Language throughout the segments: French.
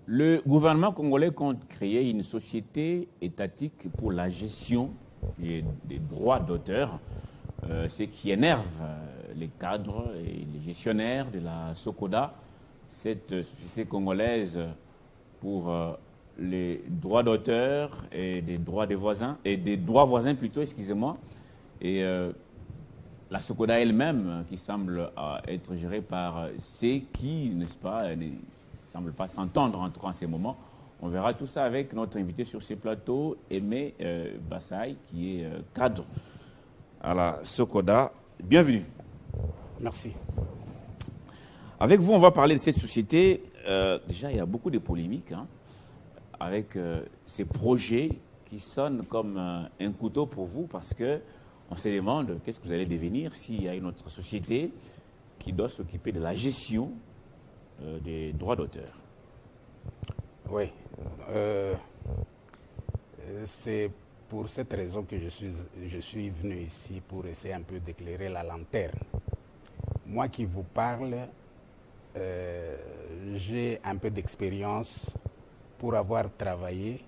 Le gouvernement congolais compte créer une société étatique pour la gestion des droits d'auteur, ce qui énerve les cadres et les gestionnaires de la SOCODA, cette société congolaise pour les droits d'auteur et des droits des voisins, et des droits voisins plutôt, excusez-moi, et la SOCODA elle-même qui semble être gérée par ceux qui, n'est-ce pas, ne semble pas s'entendre en tout cas en ces moments. On verra tout ça avec notre invité sur ce plateau, Aimé Bassaï, qui est cadre à la SOCODA. Bienvenue. Merci. Avec vous, on va parler de cette société. Déjà, il y a beaucoup de polémiques avec ces projets qui sonnent comme un couteau pour vous parce qu'on se demande qu'est-ce que vous allez devenir s'il y a une autre société qui doit s'occuper de la gestion des droits d'auteur. Oui. C'est pour cette raison que je suis venu ici pour essayer un peu d'éclairer la lanterne. Moi qui vous parle, j'ai un peu d'expérience pour avoir travaillé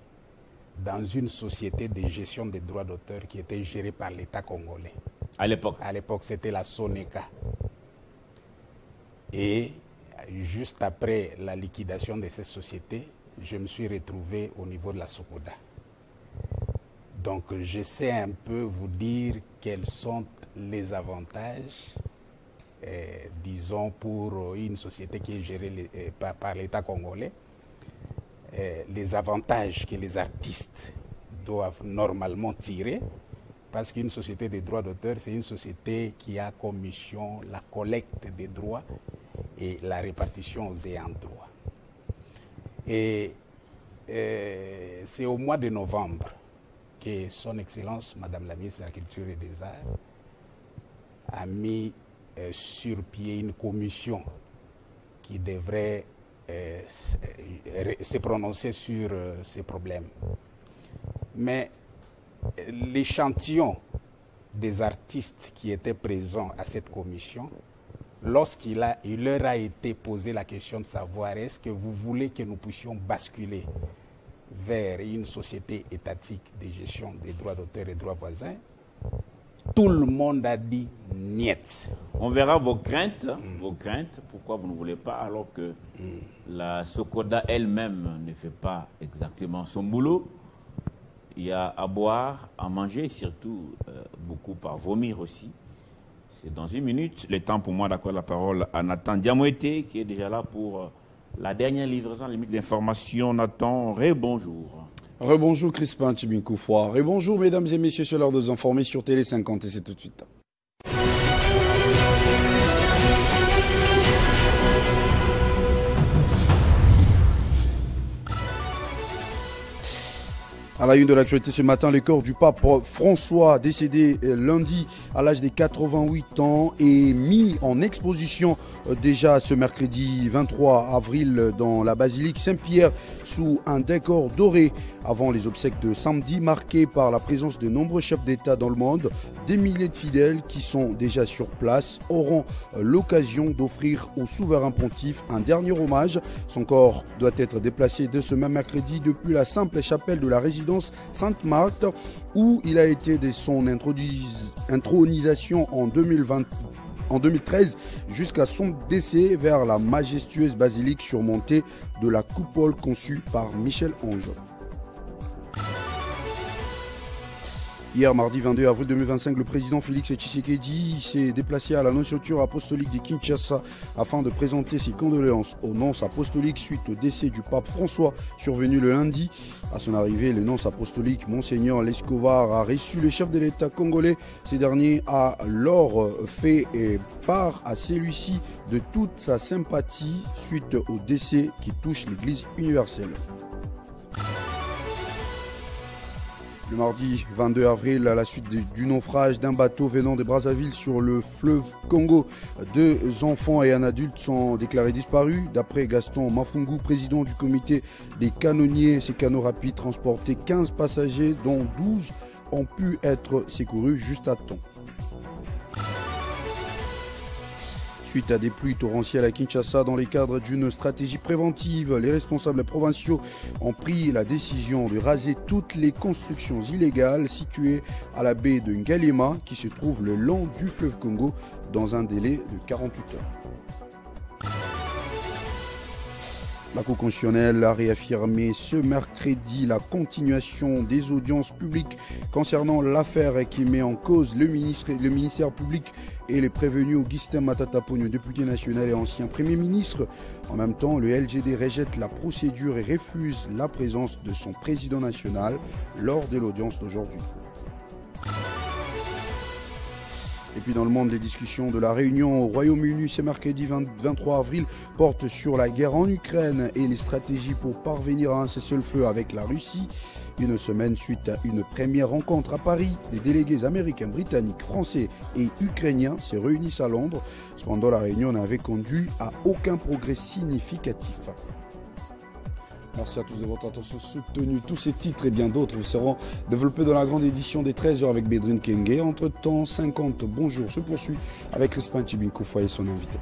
dans une société de gestion des droits d'auteur qui était gérée par l'État congolais. À l'époque? À l'époque, c'était la SONECA. Et juste après la liquidation de cette société, je me suis retrouvé au niveau de la SOCODA. Donc, je sais un peu vous dire quels sont les avantages, disons, pour une société qui est gérée par l'État congolais, les avantages que les artistes doivent normalement tirer, parce qu'une société de droits d'auteur, c'est une société qui a comme mission la collecte des droits et la répartition aux ayants droit. Et c'est au mois de novembre que Son Excellence, Madame la ministre de la Culture et des Arts, a mis sur pied une commission qui devrait se prononcer sur ces problèmes. Mais l'échantillon des artistes qui étaient présents à cette commission, lorsqu'il leur a été posé la question de savoir est-ce que vous voulez que nous puissions basculer vers une société étatique de gestion des droits d'auteur et droits voisins, tout le monde a dit niet. On verra vos craintes, pourquoi vous ne voulez pas, alors que la SOCODA elle-même ne fait pas exactement son boulot. Il y a à boire, à manger, et surtout beaucoup à vomir aussi. C'est dans une minute. Le temps pour moi d'accorder la parole à Nathan Diamoueté, qui est déjà là pour la dernière livraison, limite d'information. Nathan, rebonjour. Rebonjour Crispin Tchibinkoufouar. Rebonjour mesdames et messieurs, c'est l'heure de vous informer sur Télé 50 et c'est tout de suite. À la une de l'actualité ce matin, le corps du pape François, décédé lundi à l'âge de 88 ans, est mis en exposition déjà ce mercredi 23 avril dans la basilique Saint-Pierre sous un décor doré avant les obsèques de samedi marquées par la présence de nombreux chefs d'État dans le monde. Des milliers de fidèles qui sont déjà sur place auront l'occasion d'offrir au souverain pontife un dernier hommage. Son corps doit être déplacé dès ce même mercredi depuis la simple chapelle de la résidence Sainte-Marthe où il a été dès son intronisation en 2013 jusqu'à son décès vers la majestueuse basilique surmontée de la coupole conçue par Michel Ange. Hier, mardi 22 avril 2025, le président Félix Tshisekedi s'est déplacé à la nonce apostolique de Kinshasa afin de présenter ses condoléances aux nonces apostoliques suite au décès du pape François survenu le lundi. À son arrivée, le nonce apostolique Monseigneur Lescovar a reçu le chef de l'État congolais. Ce dernier a alors fait part à celui-ci de toute sa sympathie suite au décès qui touche l'Église universelle. Le mardi 22 avril, à la suite du naufrage d'un bateau venant de Brazzaville sur le fleuve Congo, 2 enfants et un adulte sont déclarés disparus. D'après Gaston Mafungu, président du comité des canonniers, ces canaux rapides transportaient 15 passagers, dont 12 ont pu être secourus juste à temps. Suite à des pluies torrentielles à Kinshasa, dans les cadres d'une stratégie préventive, les responsables provinciaux ont pris la décision de raser toutes les constructions illégales situées à la baie de Ngalema, qui se trouve le long du fleuve Congo, dans un délai de 48 heures. La Cour constitutionnelle a réaffirmé ce mercredi la continuation des audiences publiques concernant l'affaire qui met en cause le ministère public et les prévenus Augustin Matata Pogno, député national et ancien Premier ministre. En même temps, le LGD rejette la procédure et refuse la présence de son président national lors de l'audience d'aujourd'hui. Et puis dans le monde, les discussions de la réunion au Royaume-Uni ce mercredi 23 avril portent sur la guerre en Ukraine et les stratégies pour parvenir à un cessez-le-feu avec la Russie. Une semaine suite à une première rencontre à Paris, les délégués américains, britanniques, français et ukrainiens se réunissent à Londres. Cependant, la réunion n'avait conduit à aucun progrès significatif. Merci à tous de votre attention soutenue. Tous ces titres et bien d'autres seront développés dans la grande édition des 13h avec Bédrine Kenge. Entre-temps, 50 bonjours se poursuit avec Crispin Chibinkoufwa et son invité.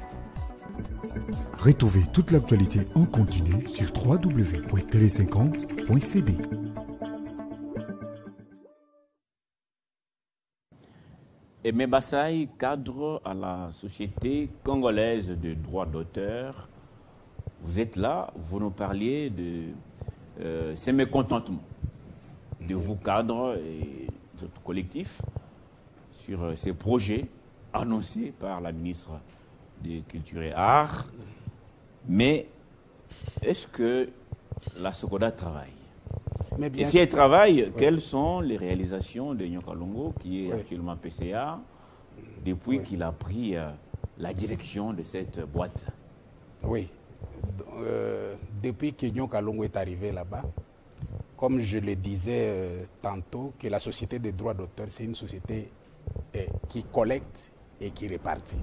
Retrouvez toute l'actualité en continu sur www.tele50.cd. Aimé Bassaï, cadre à la Société congolaise de droits d'auteur. Vous êtes là, vous nous parliez de ces mécontentements de vous cadres et de votre collectif sur ces projets annoncés par la ministre de Culture et Arts. Mais est-ce que la Sokoda travaille? Et si elle travaille, quelles sont les réalisations de Nyoka Longo, qui est actuellement PCA, depuis qu'il a pris la direction de cette boîte? Oui. Depuis que Nyoka Longo est arrivé là-bas, comme je le disais tantôt, que la société des droits d'auteur, c'est une société qui collecte et qui répartit.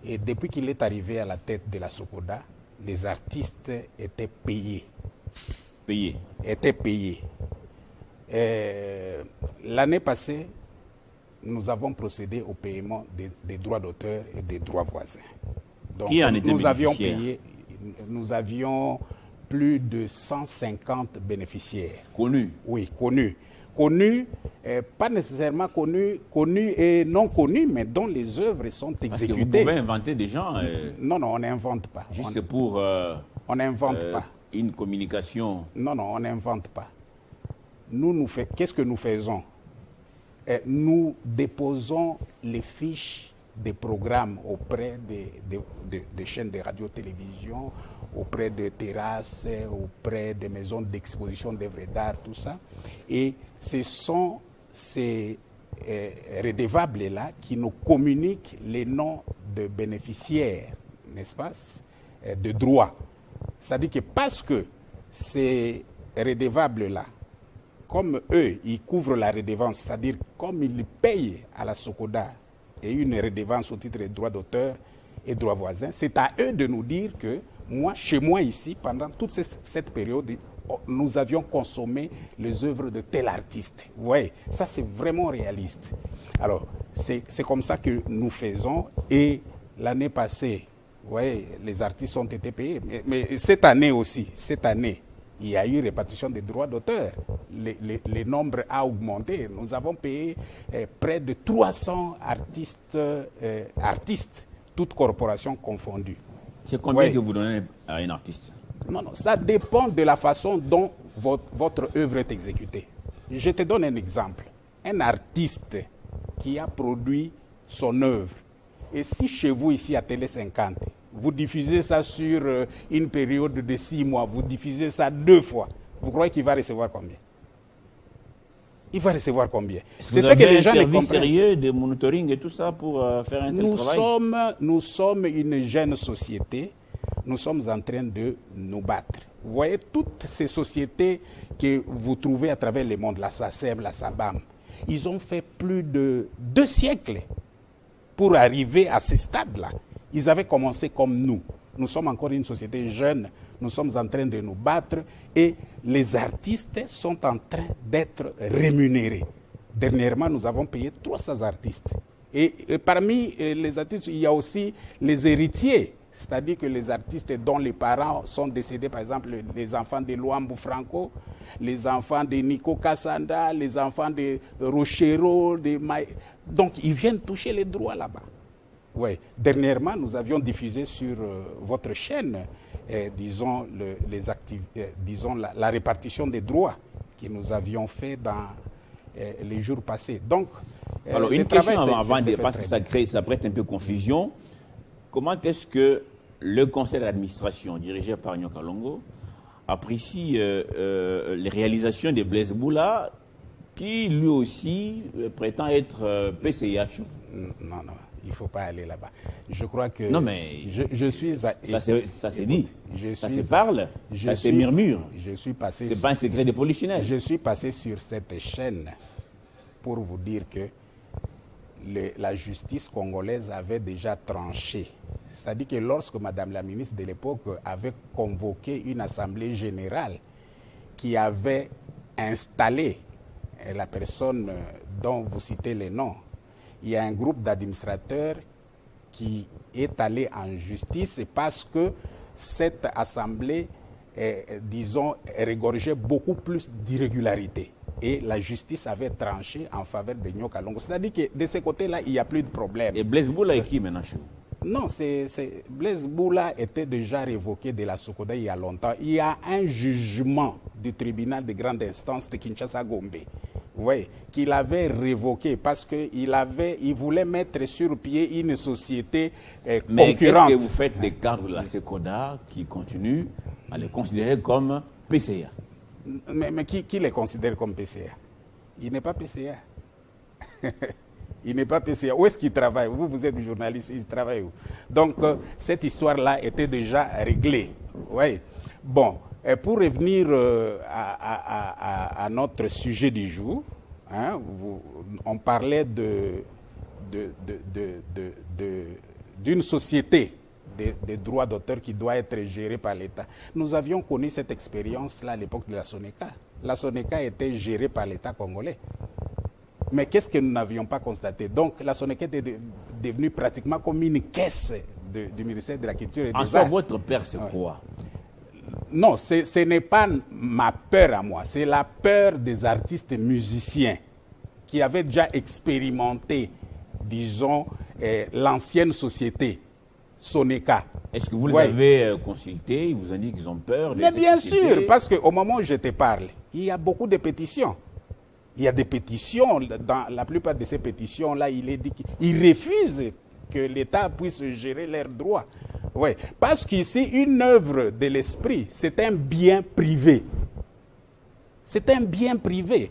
Et depuis qu'il est arrivé à la tête de la Sokoda, les artistes étaient payés. Étaient payés. L'année passée, nous avons procédé au paiement des droits d'auteur et des droits voisins. Donc, qui en était bénéficiaire? Nous avions plus de 150 bénéficiaires. Connus? Oui, connus. Connus, pas nécessairement connus et non connus, mais dont les œuvres sont exécutées. Parce que vous pouvez inventer des gens. Non, on n'invente pas. Juste pour on n'invente pas. Une communication. Non, on n'invente pas. Qu'est-ce que nous faisons? Nous déposons les fiches des programmes auprès des chaînes de radio-télévision, auprès de terrasses, auprès des maisons d'exposition d'œuvres d'art, tout ça. Et ce sont ces redevables-là qui nous communiquent les noms de bénéficiaires, n'est-ce pas, de droits. C'est-à-dire que parce que ces redevables-là, comme eux, ils couvrent la redevance, c'est-à-dire comme ils payent à la Sokoda et une redevance au titre des droits d'auteur et droits voisins, c'est à eux de nous dire que chez moi ici, pendant toute cette période, nous avions consommé les œuvres de tel artiste. Vous voyez, ça c'est vraiment réaliste. Alors, c'est comme ça que nous faisons. Et l'année passée, vous voyez, les artistes ont été payés. Mais cette année aussi, il y a eu répartition des droits d'auteur. Le nombre a augmenté. Nous avons payé près de 300 artistes, toutes corporations confondues. C'est combien que vous donnez à un artiste? Non, ça dépend de la façon dont votre œuvre est exécutée. Je te donne un exemple. Un artiste qui a produit son œuvre, et si chez vous ici à Télé 50, vous diffusez ça sur une période de 6 mois, vous diffusez ça 2 fois, vous croyez qu'il va recevoir combien? Il va recevoir combien? C'est ce que les gens comprennent. Sérieux de monitoring et tout ça pour faire un tel travail? Nous sommes une jeune société. Nous sommes en train de nous battre. Vous voyez, toutes ces sociétés que vous trouvez à travers le monde, la SACEM, la SABAM, ils ont fait plus de 2 siècles pour arriver à ce stade-là. Ils avaient commencé comme nous. Nous sommes encore une société jeune. Nous sommes en train de nous battre et les artistes sont en train d'être rémunérés. Dernièrement, nous avons payé 300 artistes. Et parmi les artistes, il y a aussi les héritiers. C'est-à-dire que les artistes dont les parents sont décédés, par exemple les enfants de Luambo Franco, les enfants de Nico Cassandra, les enfants de Rochero, donc ils viennent toucher les droits là-bas. Ouais. Dernièrement, nous avions diffusé sur votre chaîne, disons, disons la répartition des droits que nous avions fait dans les jours passés. Donc, alors une question avant, parce que ça prête un peu confusion. Comment est-ce que le conseil d'administration dirigé par Nyo Kalongo apprécie les réalisations de Blaise Boula, qui lui aussi prétend être PCH? Non, il ne faut pas aller là-bas. Je crois que... Non, mais je suis... Ça s'est dit, ça se parle, ça se murmure. Je suis passé... Ce n'est pas un secret de polichinelle. Je suis passé sur cette chaîne pour vous dire que la justice congolaise avait déjà tranché. C'est-à-dire que lorsque Madame la ministre de l'époque avait convoqué une assemblée générale qui avait installé la personne dont vous citez les noms, il y a un groupe d'administrateurs qui est allé en justice parce que cette assemblée, disons, regorgeait beaucoup plus d'irrégularités. Et la justice avait tranché en faveur de Nyo Kalongo. C'est-à-dire que de ce côté-là, il n'y a plus de problème. Et Blaise Boula est qui maintenant chez vous? Non, Blaise Boula était déjà révoqué de la Sokoda il y a longtemps. Il y a un jugement du tribunal de grande instance de Kinshasa-Gombe, qu'il avait révoqué parce qu'il voulait mettre sur pied une société concurrente. Mais qu'est-ce que vous faites des cadres de la Sokoda qui continuent à les considérer comme PCA? Mais qui les considère comme PCA? Il n'est pas PCA. Il n'est pas PCA. Où est-ce qu'il travaille? Vous êtes journaliste, il travaille où? Donc, cette histoire-là était déjà réglée. Ouais. Bon, pour revenir à notre sujet du jour, hein, on parlait d'une société des droits d'auteur qui doit être gérée par l'État. Nous avions connu cette expérience-là à l'époque de la SONECA. La SONECA était gérée par l'État congolais. Mais qu'est-ce que nous n'avions pas constaté? Donc la SONECA était devenue pratiquement comme une caisse du ministère de la Culture et des Arts. En soi, votre peur, c'est quoi? Non, ce n'est pas ma peur à moi, c'est la peur des artistes musiciens qui avaient déjà expérimenté, disons, l'ancienne société SONECA. Est-ce que vous les avez consultés? Ils vous ont dit qu'ils ont peur de Mais bien société? sûr, parce qu'au moment où je te parle, il y a beaucoup de pétitions. Il y a des pétitions, dans la plupart de ces pétitions-là, il est dit qu'ils refusent que l'État puisse gérer leurs droits. Ouais. Parce qu'ici, une œuvre de l'esprit, c'est un bien privé. C'est un bien privé.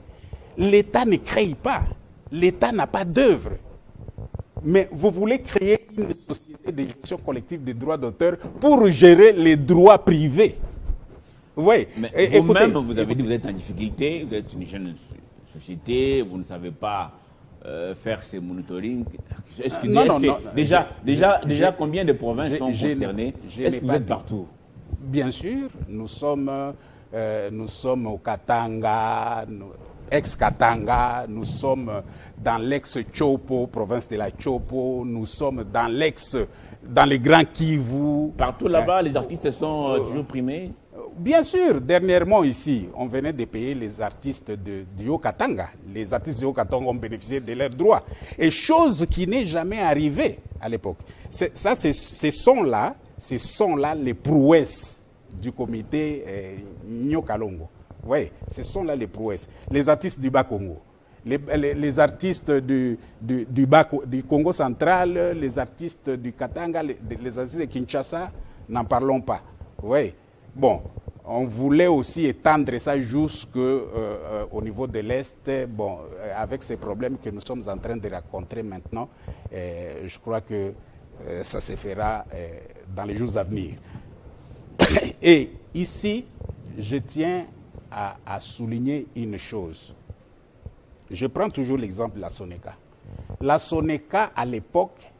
L'État ne crée pas. L'État n'a pas d'œuvre. Mais vous voulez créer une société de gestion collective des droits d'auteur pour gérer les droits privés. Oui. Mais vous-même, vous avez dit que vous êtes en difficulté, vous êtes une jeune société, vous ne savez pas faire ces monitoring. Déjà, combien de provinces sont concernées? Est-ce que vous êtes partout? Bien sûr, nous sommes au Katanga, ex-Katanga, nous sommes dans l'ex-Chopo, province de la Chopo, nous sommes dans les Grands Kivu. Partout là-bas, les artistes sont toujours primés? Bien sûr, dernièrement ici, on venait de payer les artistes du Haut-Katanga. Les artistes du Haut-Katanga ont bénéficié de leurs droits. Et chose qui n'est jamais arrivée à l'époque. Ce sont là les prouesses du comité Nyo Kalongo. Oui, ce sont là les prouesses. Les artistes du Bas-Congo, les artistes du Congo central, les artistes du Katanga, les artistes de Kinshasa, n'en parlons pas. Oui. Bon, on voulait aussi étendre ça jusqu'au niveau de l'Est. Bon, avec ces problèmes que nous sommes en train de rencontrer maintenant, je crois que ça se fera dans les jours à venir. Et ici, je tiens à souligner une chose. Je prends toujours l'exemple de la SONECA. La SONECA, à l'époque,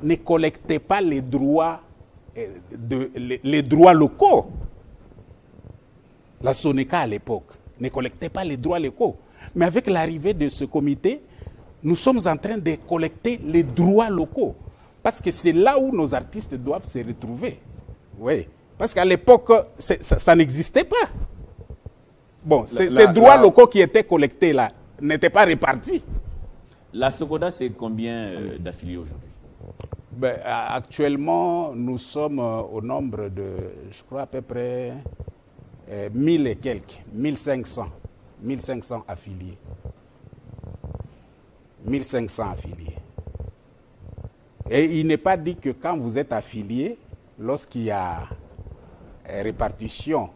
ne collectait pas les droits les droits locaux. La SONECA à l'époque ne collectait pas les droits locaux. Mais avec l'arrivée de ce comité, nous sommes en train de collecter les droits locaux. Parce que c'est là où nos artistes doivent se retrouver. Oui. Parce qu'à l'époque, ça n'existait pas. Bon, ces droits locaux qui étaient collectés là n'étaient pas répartis. La Socoda, c'est combien d'affiliés aujourd'hui? Ben, actuellement, nous sommes au nombre de, je crois, à peu près 1000 et quelques, 1500 affiliés. 1500 affiliés. Et il n'est pas dit que quand vous êtes affilié, lorsqu'il y a répartition,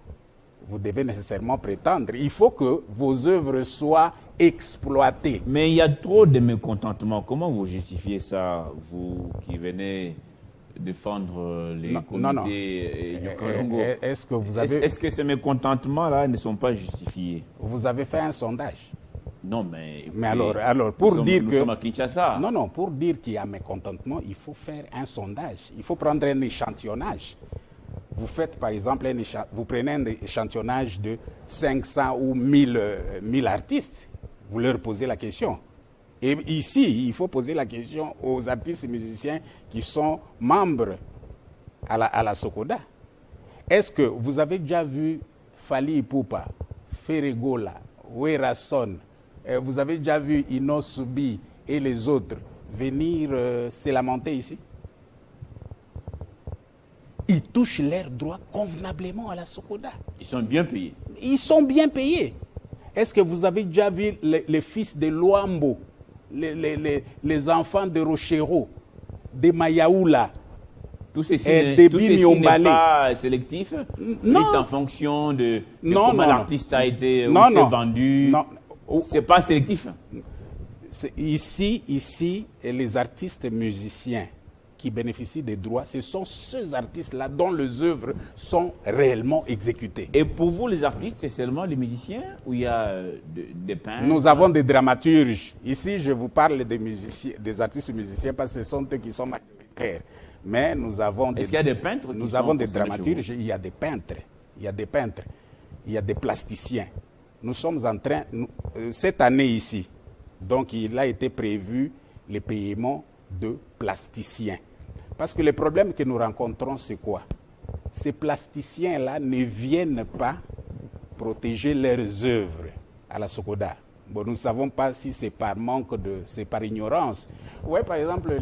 vous devez nécessairement prétendre. Il faut que vos œuvres soient exploitées. Mais il y a trop de mécontentement. Comment vous justifiez ça, vous qui venez défendre les comités du Congo? Est-ce que vous avez... Est-ce que ces mécontentements-là ne sont pas justifiés? Vous avez fait un sondage? Non, mais alors pour dire que... Nous sommes à Kinshasa. Non, pour dire qu'il y a mécontentement, il faut faire un sondage. Il faut prendre un échantillonnage. Vous faites par exemple, vous prenez un échantillonnage de 500 ou 1000 artistes. Vous leur posez la question. Et ici, il faut poser la question aux artistes et musiciens qui sont membres à la Socoda. Est-ce que vous avez déjà vu Fally Ipupa, Ferregola, Werason, vous avez déjà vu Ino Subi et les autres venir se lamenter ici? Ils touchent leurs droits convenablement à la Socoda. Ils sont bien payés. Ils sont bien payés. Est-ce que vous avez déjà vu les fils de Luambo, les enfants de Rochero, de Mayaoula, tout ceci n'est pas sélectif? Non. C'est en fonction de comment l'artiste a été vendu. Non. C'est pas sélectif. Ici, les artistes musiciens qui bénéficient des droits, ce sont ces artistes-là dont les œuvres sont réellement exécutées. Et pour vous, les artistes, c'est seulement les musiciens ou il y a des peintres? Nous avons des dramaturges. Ici, je vous parle des musiciens, des artistes musiciens parce que ce sont eux qui sont majoritaires. Mais nous avons des... Est-ce qu'il y a des peintres? Nous avons des dramaturges, il y a des peintres, il y a des plasticiens. Nous sommes en train, cette année ici, donc il a été prévu le paiement de plasticiens. Parce que le problème que nous rencontrons, c'est quoi? Ces plasticiens-là ne viennent pas protéger leurs œuvres à la Socoda. Bon, nous ne savons pas si c'est par manque c'est par ignorance. Oui, par exemple,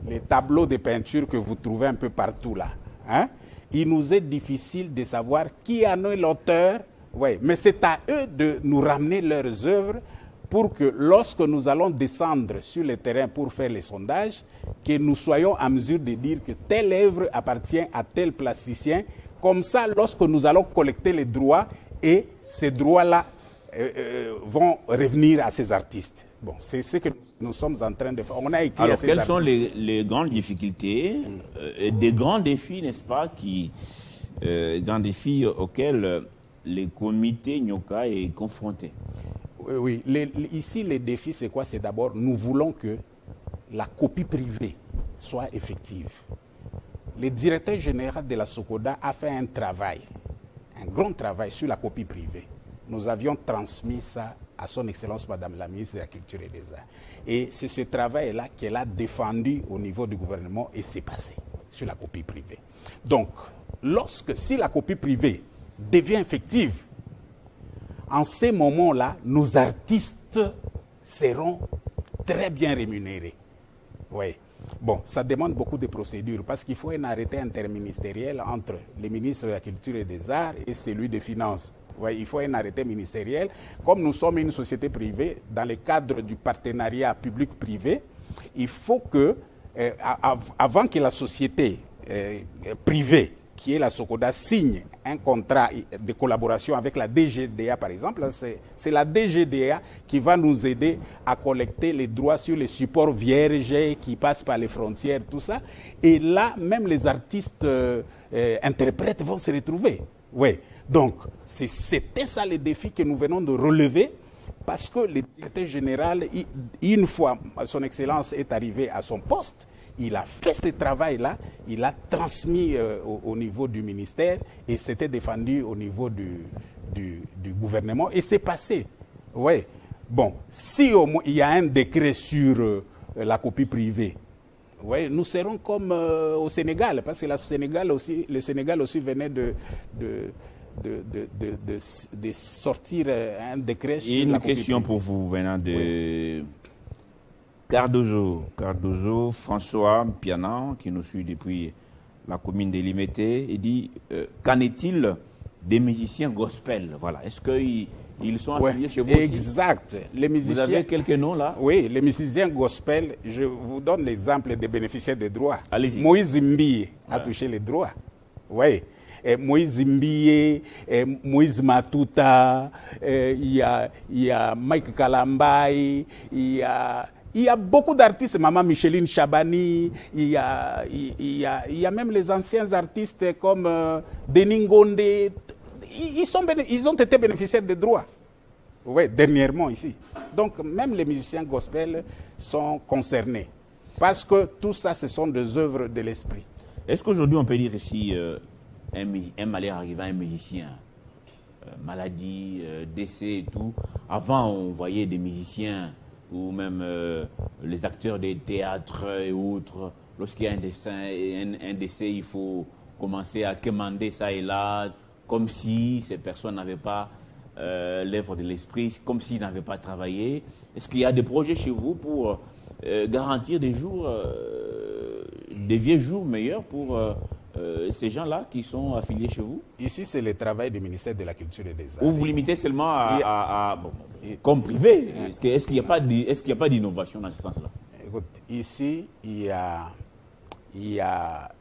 les tableaux de peinture que vous trouvez un peu partout là. Hein? Il nous est difficile de savoir qui en est l'auteur. Oui, mais c'est à eux de nous ramener leurs œuvres pour que lorsque nous allons descendre sur le terrain pour faire les sondages, que nous soyons en mesure de dire que telle œuvre appartient à tel plasticien. Comme ça, lorsque nous allons collecter les droits, et ces droits-là vont revenir à ces artistes. Bon, c'est ce que nous sommes en train de faire. On a écrit alors, à ces quelles artistes. sont les grandes difficultés, des grands défis, n'est-ce pas, grands défis auxquels les comités Nyoka est confronté? Oui, ici, les défis, c'est quoi? C'est d'abord, nous voulons que la copie privée soit effective. Le directeur général de la Socoda a fait un travail, un grand travail sur la copie privée. Nous avions transmis ça à son Excellence Madame la ministre de la Culture et des Arts. Et c'est ce travail-là qu'elle a défendu au niveau du gouvernement et c'est passé sur la copie privée. Donc, si la copie privée devient effective, en ces moments-là, nos artistes seront très bien rémunérés. Oui. Bon, ça demande beaucoup de procédures parce qu'il faut un arrêté interministériel entre le ministre de la Culture et des Arts et celui des Finances. Ouais, il faut un arrêté ministériel. Comme nous sommes une société privée, dans le cadre du partenariat public-privé, il faut que, avant que la société privée, qui est la Socoda, signe un contrat de collaboration avec la DGDA, par exemple, c'est la DGDA qui va nous aider à collecter les droits sur les supports vierges qui passent par les frontières, tout ça. Et là, même les artistes interprètes vont se retrouver. Oui. Donc, c'était ça le défi que nous venons de relever parce que le directeur général, une fois son Excellence est arrivé à son poste, il a fait ce travail-là, il a transmis au niveau du ministère et c'était défendu au niveau du gouvernement et c'est passé. Oui. Bon, si au moins il y a un décret sur la copie privée, ouais, nous serons comme au Sénégal, parce que le Sénégal aussi venait de sortir un décret sur Et la une copie question privée. pour vous venant de Cardozo François Pianan, qui nous suit depuis la commune de Limité, il dit qu'en est-il des musiciens gospel? Voilà. Est-ce qu'ils sont affiliés chez vous aussi? Exact. Les musiciens, Vous avez quelques noms là? oui, les musiciens gospel, je vous donne l'exemple des bénéficiaires des droits. Allez-y. Moïse Mbie a touché les droits. Oui. Moïse Mbie, Moïse Matuta, il y a Mike Kalambai, il y a beaucoup d'artistes, Maman Micheline Chabani, il y a même les anciens artistes comme Denis Ngonde. Ils ont été bénéficiaires des droits. Oui, dernièrement ici. Donc, même les musiciens gospel sont concernés. Parce que tout ça, ce sont des œuvres de l'esprit. Est-ce qu'aujourd'hui, on peut dire ici, un malheur arrivant à un musicien, maladie, décès et tout, avant, on voyait des musiciens ou même les acteurs des théâtres et autres, lorsqu'il y a un décès, il faut commencer à quémander ça et là, comme si ces personnes n'avaient pas l'œuvre de l'esprit, comme s'ils n'avaient pas travaillé. Est-ce qu'il y a des projets chez vous pour garantir des jours, des vieux jours meilleurs pour ces gens-là qui sont affiliés chez vous? Ici, c'est le travail du ministère de la Culture et des Arts. Ou vous limitez seulement comme privé? Est-ce qu'il n'y a pas d'innovation dans ce sens-là? Écoute, ici,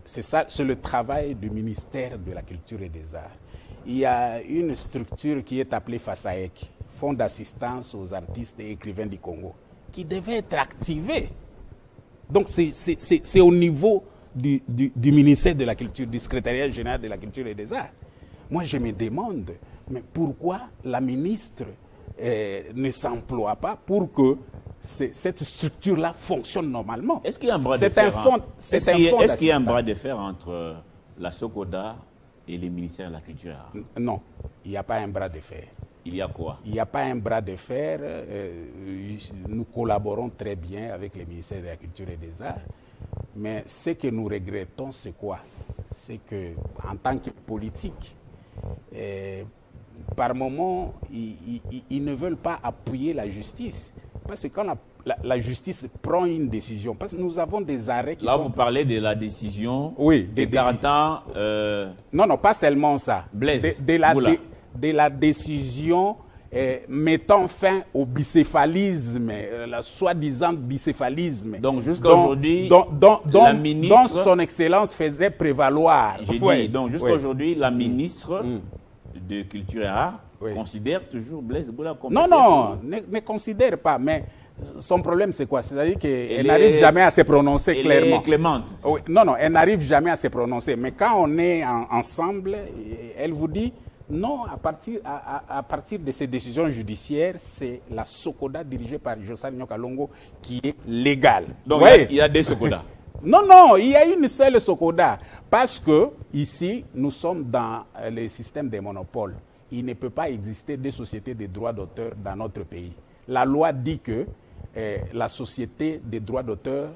c'est le travail du ministère de la Culture et des Arts. Il y a une structure qui est appelée FASAEC, Fonds d'assistance aux artistes et écrivains du Congo, qui devait être activée. Donc, c'est au niveau du ministère de la Culture, du secrétariat général de la Culture et des Arts. Moi, je me demande, mais pourquoi la ministre ne s'emploie pas pour que cette structure-là fonctionne normalement? Est-ce qu'il y a un bras de fer? Est-ce qu'il y a un bras de fer entre la SOCODA et les ministères de la Culture? Non, il n'y a pas un bras de fer. Il y a quoi? Il n'y a pas un bras de fer. Nous collaborons très bien avec les ministères de la Culture et des Arts. Mais ce que nous regrettons, c'est quoi? C'est qu'en tant que politique, par moment, ils ne veulent pas appuyer la justice. Parce que quand la justice prend une décision, parce que nous avons des arrêts qui Là, vous parlez de la décision de Cartan. Non, pas seulement ça. Blaise. De la décision mettant fin au bicéphalisme, la soi-disant bicéphalisme. Donc, jusqu'à aujourd'hui, la ministre, dont son Excellence faisait prévaloir. Donc, jusqu'à aujourd'hui, la ministre de Culture et Arts considère toujours Blaise Boula comme... Non, ne considère pas, mais son problème, c'est quoi? C'est-à-dire qu'elle n'arrive jamais à se prononcer clairement. Elle est clémente. Oui, non, elle n'arrive jamais à se prononcer. Mais quand on est ensemble, elle vous dit... Non, à partir de ces décisions judiciaires, c'est la SOCODA dirigée par Joseph Nyokalongo qui est légale. Donc il y a des SOCODA. Non, il y a une seule SOCODA. Parce que ici, nous sommes dans le système des monopoles. Il ne peut pas exister des sociétés de droits d'auteur dans notre pays. La loi dit que la société des droits d'auteur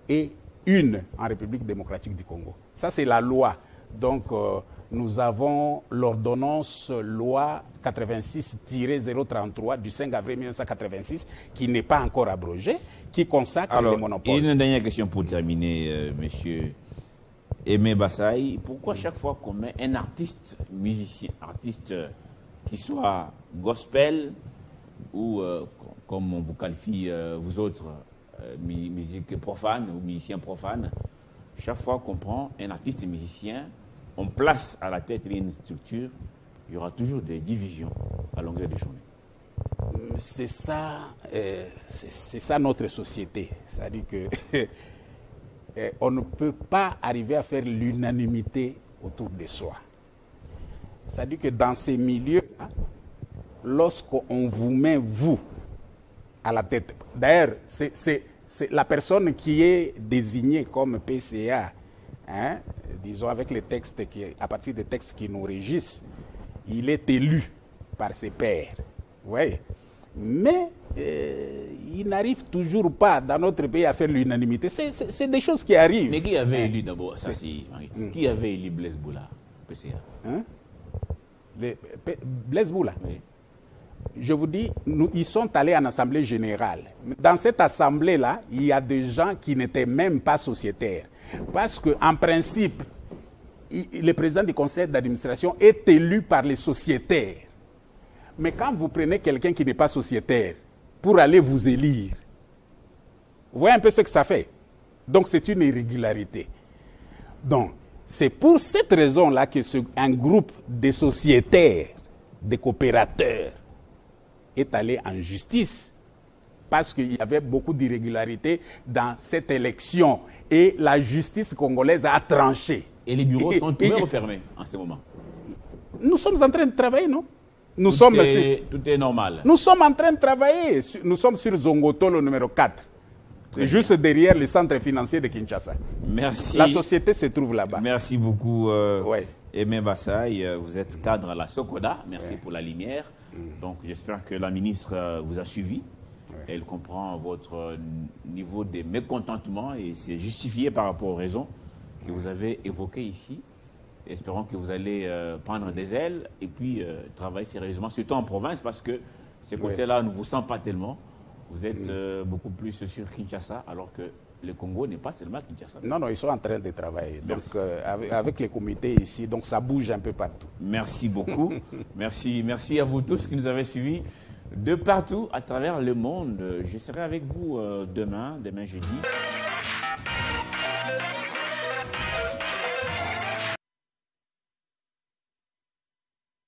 est une en République démocratique du Congo. Ça, c'est la loi. Donc, nous avons l'ordonnance loi 86-033 du 5 avril 1986 qui n'est pas encore abrogée, qui consacre les monopoles. Une dernière question pour terminer, monsieur Aimé Bassaï. Pourquoi chaque fois qu'on met un artiste qui soit gospel ou, comme on vous qualifie, vous autres, musique profane ou musicien profane, chaque fois qu'on prend un artiste musicien, on place à la tête d'une structure, il y aura toujours des divisions à longueur de journée. C'est ça notre société. C'est-à-dire que on ne peut pas arriver à faire l'unanimité autour de soi. C'est-à-dire que dans ces milieux, lorsqu'on vous met, vous, à la tête, d'ailleurs, c'est la personne qui est désignée comme PCA, disons avec les textes à partir des textes qui nous régissent, il est élu par ses pairs. Oui. Mais il n'arrive toujours pas dans notre pays à faire l'unanimité. C'est des choses qui arrivent. Mais qui avait élu d'abord, ça c'est qui avait élu Blaise Boula, PCA? Hein? Blaise Boula. Oui. Je vous dis, ils sont allés en assemblée générale. Dans cette assemblée-là, il y a des gens qui n'étaient même pas sociétaires. Parce qu'en principe, le président du conseil d'administration est élu par les sociétaires. Mais quand vous prenez quelqu'un qui n'est pas sociétaire pour aller vous élire, vous voyez un peu ce que ça fait. Donc c'est une irrégularité. Donc c'est pour cette raison-là que un groupe de sociétaires, de coopérateurs, est allé en justice. Parce qu'il y avait beaucoup d'irrégularités dans cette élection. Et la justice congolaise a tranché. Et les bureaux sont ouverts ou fermés en ce moment? Nous sommes en train de travailler, non? Tout est normal. Nous sommes en train de travailler. Nous sommes sur Zongotolo numéro 4. Juste derrière le centre financier de Kinshasa. Merci. La société se trouve là-bas. Merci beaucoup, Ouais. Aimé Bassaï. Vous êtes cadre à la Sokoda. Merci pour la lumière. Donc, j'espère que la ministre vous a suivi. Elle comprend votre niveau de mécontentement et c'est justifié par rapport aux raisons que vous avez évoquées ici. Espérons que vous allez prendre des ailes et puis travailler sérieusement, surtout en province, parce que ces côtés-là ne vous sentent pas tellement. Vous êtes beaucoup plus sur Kinshasa, alors que le Congo n'est pas seulement Kinshasa. Non, non, ils sont en train de travailler. Donc, avec les comités ici, donc ça bouge un peu partout. Merci beaucoup. Merci à vous tous qui nous avez suivis de partout à travers le monde. Je serai avec vous demain jeudi.